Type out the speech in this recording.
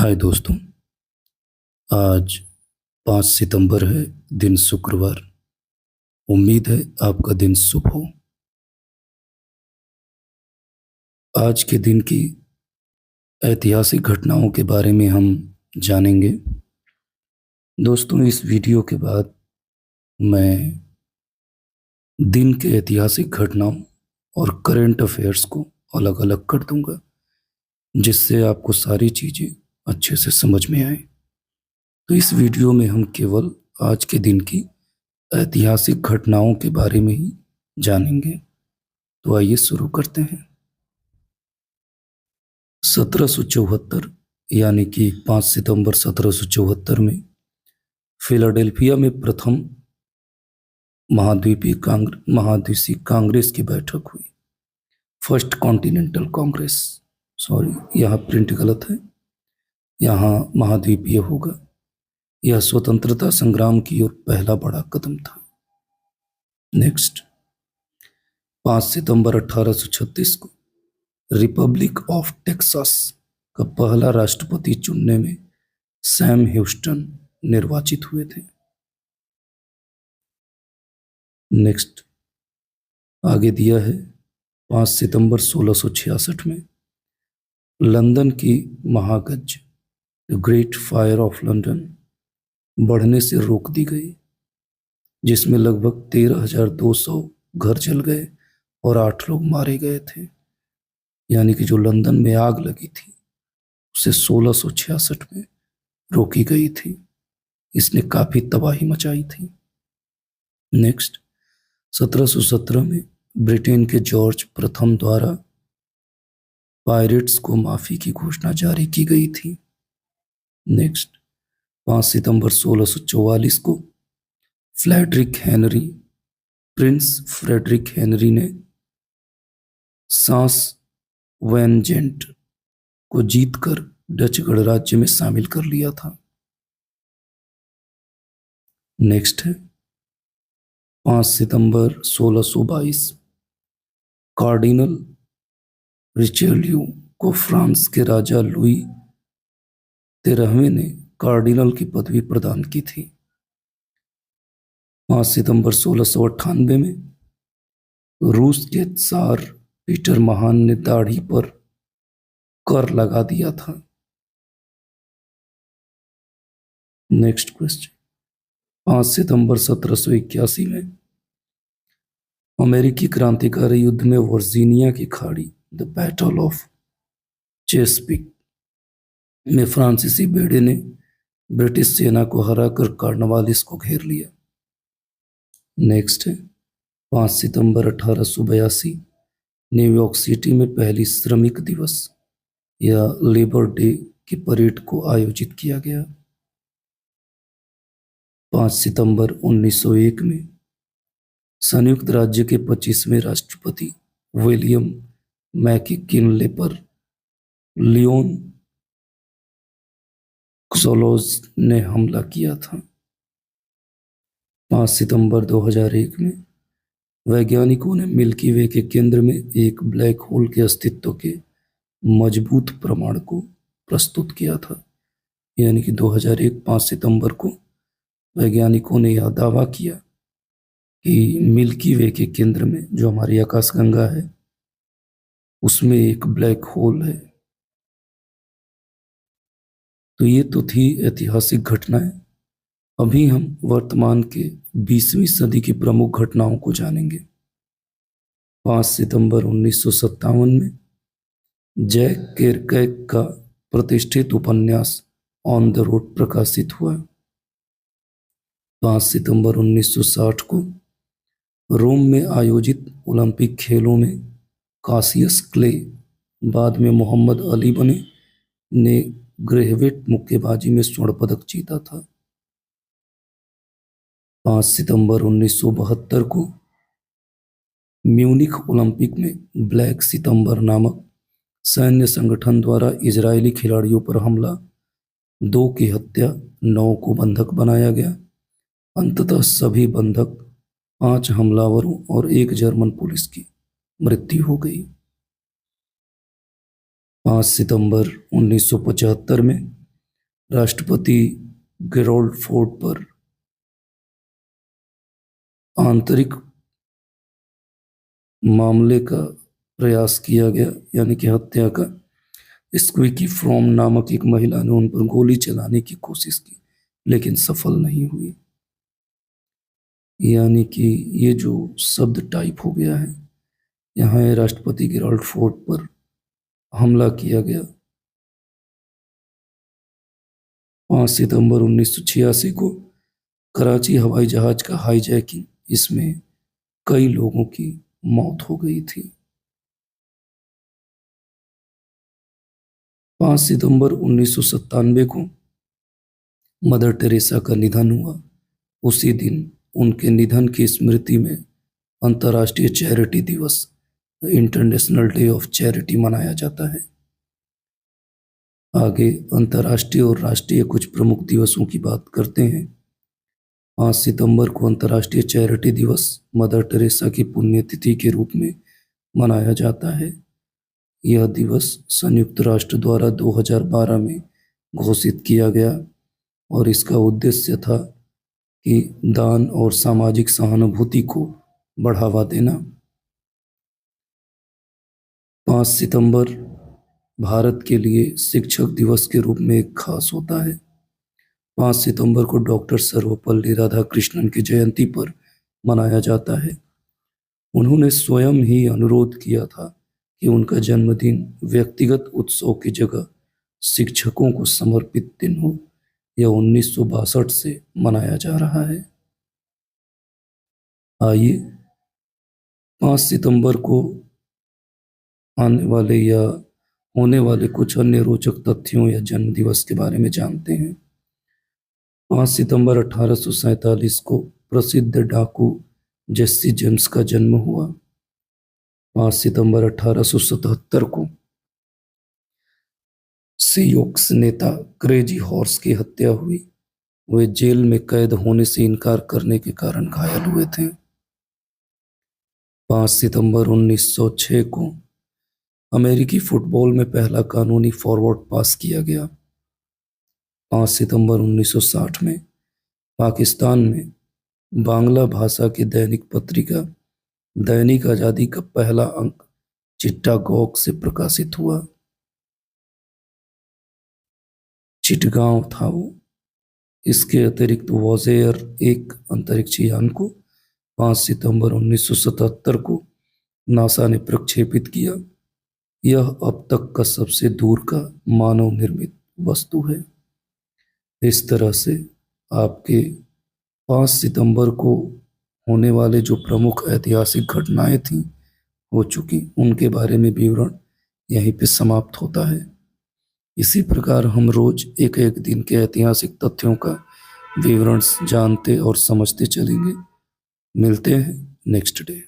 हाय दोस्तों। आज 5 सितंबर है, दिन शुक्रवार। उम्मीद है आपका दिन शुभ हो। आज के दिन की ऐतिहासिक घटनाओं के बारे में हम जानेंगे। दोस्तों, इस वीडियो के बाद मैं दिन के ऐतिहासिक घटनाओं और करंट अफेयर्स को अलग अलग कर दूंगा, जिससे आपको सारी चीज़ें अच्छे से समझ में आए। तो इस वीडियो में हम केवल आज के दिन की ऐतिहासिक घटनाओं के बारे में ही जानेंगे। तो आइए शुरू करते हैं। 1774 यानी कि 5 सितंबर 1774 में फिलाडेल्फिया में प्रथम महाद्वीपीय कांग्रेस की बैठक हुई। First continental Congress. सॉरी, यहाँ प्रिंट गलत है, यहाँ महाद्वीपीय होगा। यह स्वतंत्रता संग्राम की ओर पहला बड़ा कदम था। नेक्स्ट, 5 सितंबर 1836 को रिपब्लिक ऑफ टेक्सास का पहला राष्ट्रपति चुनने में सैम ह्यूस्टन निर्वाचित हुए थे। नेक्स्ट, आगे दिया है 5 सितंबर 1666 में लंदन की महागज ग्रेट फायर ऑफ लंदन बढ़ने से रोक दी गई, जिसमें लगभग 13,200 घर जल गए और 8 लोग मारे गए थे। यानी कि जो लंदन में आग लगी थी उसे 1666 में रोकी गई थी। इसने काफी तबाही मचाई थी। नेक्स्ट, 1717 में ब्रिटेन के जॉर्ज प्रथम द्वारा पायरेट्स को माफी की घोषणा जारी की गई थी। नेक्स्ट, 5 सितंबर 1644 को प्रिंस फ्रेडरिक हेनरी ने सांस वेनजेंट को जीतकर डच गणराज्य में शामिल कर लिया था। नेक्स्ट है 5 सितंबर 1622 कार्डिनल रिचेल्यू को फ्रांस के राजा लुई 13वें ने कार्डिनल की पदवी प्रदान की थी। 5 सितंबर 1698 में रूस के त्सार पीटर महान ने दाढ़ी पर कर लगा दिया था। नेक्स्ट क्वेश्चन, 5 सितंबर 1781 में अमेरिकी क्रांतिकारी युद्ध में वर्जीनिया की खाड़ी द बैटल ऑफ चेसपिक में फ्रांसीसी बेड़े ने ब्रिटिश सेना को हराकर कॉर्नवालिस को घेर लिया। नेक्स्ट है 5 सितंबर 1882 न्यूयॉर्क सिटी में पहली श्रमिक दिवस या लेबर डे की परेड को आयोजित किया गया। 5 सितंबर 1901 में संयुक्त राज्य के 25वें राष्ट्रपति विलियम मैककिनले पर लियोन क्सोलोज ने हमला किया था। 5 सितंबर 2001 में वैज्ञानिकों ने मिल्की वे के केंद्र में एक ब्लैक होल के अस्तित्व के मजबूत प्रमाण को प्रस्तुत किया था। यानी कि 2001 5 सितंबर को वैज्ञानिकों ने यह दावा किया कि मिल्की वे के केंद्र में, जो हमारी आकाशगंगा है, उसमें एक ब्लैक होल है। तो ये तो थी ऐतिहासिक घटनाएं। अभी हम वर्तमान के 20वीं सदी की प्रमुख घटनाओं को जानेंगे। 5 सितंबर 1957 में जैक केरकैक का प्रतिष्ठित उपन्यास ऑन द रोड प्रकाशित हुआ। 5 सितंबर 1960 को रोम में आयोजित ओलंपिक खेलों में कासियस क्ले, बाद में मोहम्मद अली बने, ने ग्रेजुएट मुक्केबाजी में स्वर्ण पदक जीता था। 5 सितंबर 1972 को म्यूनिख ओलंपिक में ब्लैक सितंबर नामक सैन्य संगठन द्वारा इजरायली खिलाड़ियों पर हमला, 2 की हत्या, 9 को बंधक बनाया गया। अंततः सभी बंधक, 5 हमलावरों और 1 जर्मन पुलिस की मृत्यु हो गई। 5 सितंबर 1975 में राष्ट्रपति गेरोल्ड फोर्ड पर आंतरिक मामले का प्रयास किया गया, यानी कि हत्या का। स्क्विकी फ्रॉम नामक एक महिला ने उन पर गोली चलाने की कोशिश की, लेकिन सफल नहीं हुई। यानी कि ये जो शब्द टाइप हो गया है, यहाँ है राष्ट्रपति गेराल्ड फोर्ड पर हमला किया गया 5 सितंबर 1986 को। कराची हवाई जहाज का हाईजैकिंग, इसमें कई लोगों की मौत हो गई थी। 5 सितंबर 1997 को मदर टेरेसा का निधन हुआ। उसी दिन उनके निधन की स्मृति में अंतर्राष्ट्रीय चैरिटी दिवस, इंटरनेशनल डे ऑफ चैरिटी, मनाया जाता है। आगे अंतर्राष्ट्रीय और राष्ट्रीय कुछ प्रमुख दिवसों की बात करते हैं। 5 सितंबर को अंतर्राष्ट्रीय चैरिटी दिवस मदर टेरेसा की पुण्यतिथि के रूप में मनाया जाता है। यह दिवस संयुक्त राष्ट्र द्वारा 2012 में घोषित किया गया और इसका उद्देश्य था कि दान और सामाजिक सहानुभूति को बढ़ावा देना। 5 सितंबर भारत के लिए शिक्षक दिवस के रूप में एक खास होता है। 5 सितंबर को डॉक्टर सर्वपल्ली राधाकृष्णन की जयंती पर मनाया जाता है। उन्होंने स्वयं ही अनुरोध किया था कि उनका जन्मदिन व्यक्तिगत उत्सव की जगह शिक्षकों को समर्पित दिन हो। यह 1962 से मनाया जा रहा है। आइए 5 सितंबर को आने वाले या होने वाले कुछ अन्य रोचक तथ्यों या जन्म दिवस के बारे में जानते हैं। 5 सितंबर 1847 को प्रसिद्ध डाकू जेसी जेम्स का जन्म हुआ। 5 सितंबर 1877 को सियोक्स नेता क्रेजी हॉर्स की हत्या हुई। वे जेल में कैद होने से इनकार करने के कारण घायल हुए थे। 5 सितंबर 1906 को अमेरिकी फुटबॉल में पहला कानूनी फॉरवर्ड पास किया गया। 5 सितंबर 1960 में पाकिस्तान में बांग्ला भाषा की दैनिक पत्रिका दैनिक आज़ादी का पहला अंक चिट्टागोंग से प्रकाशित हुआ। चिटगांव था वो। इसके अतिरिक्त वॉजेयर एक अंतरिक्ष यान को 5 सितंबर 1977 को नासा ने प्रक्षेपित किया। यह अब तक का सबसे दूर का मानव निर्मित वस्तु है। इस तरह से आपके 5 सितंबर को होने वाले जो प्रमुख ऐतिहासिक घटनाएं थीं हो चुकी, उनके बारे में विवरण यहीं पे समाप्त होता है। इसी प्रकार हम रोज एक एक दिन के ऐतिहासिक तथ्यों का विवरण जानते और समझते चलेंगे। मिलते हैं नेक्स्ट डे।